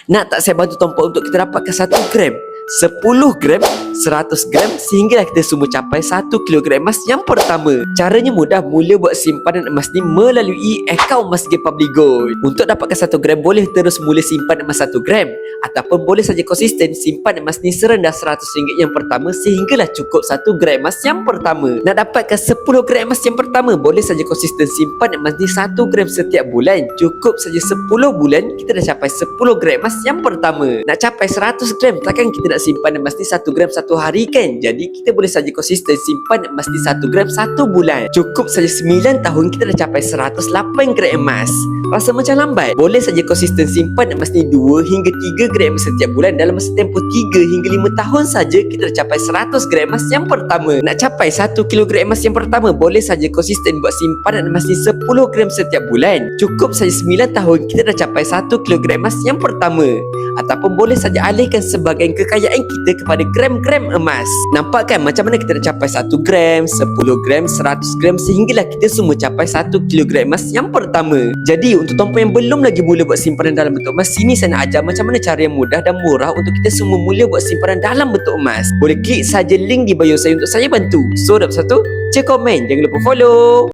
Nak tak saya bantu tuan-puan untuk kita dapatkan 1 gram, 10 gram, 100 gram sehinggalah kita semua capai 1 kilogram emas yang pertama. Caranya mudah, mula buat simpanan emas ni melalui akaun Masjid Public Gold. Untuk dapatkan 1 gram boleh terus mula simpan emas 1 gram ataupun boleh saja konsisten simpan emas ni serendah RM100 yang pertama sehinggalah cukup 1 gram emas yang pertama. Nak dapatkan 10 gram emas yang pertama boleh saja konsisten simpan emas ni 1 gram setiap bulan. Cukup saja 10 bulan kita dah capai 10 gram emas yang pertama. Nak capai 100 gram takkan kita nak simpan emas ni 1 gram satu hari kan? Jadi kita boleh saja konsisten simpan emas ni 1 gram 1 bulan. Cukup saja 9 tahun kita dah capai 108 gram emas. Rasa macam lambat? Boleh saja konsisten simpan emas ni 2 hingga 3 gram emas setiap bulan. Dalam masa tempoh 3 hingga 5 tahun saja kita dah capai 100 gram emas yang pertama. Nak capai 1 kilogram emas yang pertama boleh saja konsisten buat simpanan emas ni 10 gram setiap bulan. Cukup saja 9 tahun kita dah capai 1 kilogram emas yang pertama. Ataupun boleh saja alihkan sebahagian kekayaan kita kepada gram-gram emas. Nampak kan macam mana kita nak capai 1 gram, 10 gram, 100 gram sehinggalah kita semua capai 1 kilogram emas yang pertama. Jadi untuk tuan-puan yang belum lagi mula buat simpanan dalam bentuk emas, sini saya nak ajar macam mana cara yang mudah dan murah untuk kita semua mula buat simpanan dalam bentuk emas. Boleh klik saja link di bio saya untuk saya bantu. So, dapat satu, cek komen, jangan lupa follow.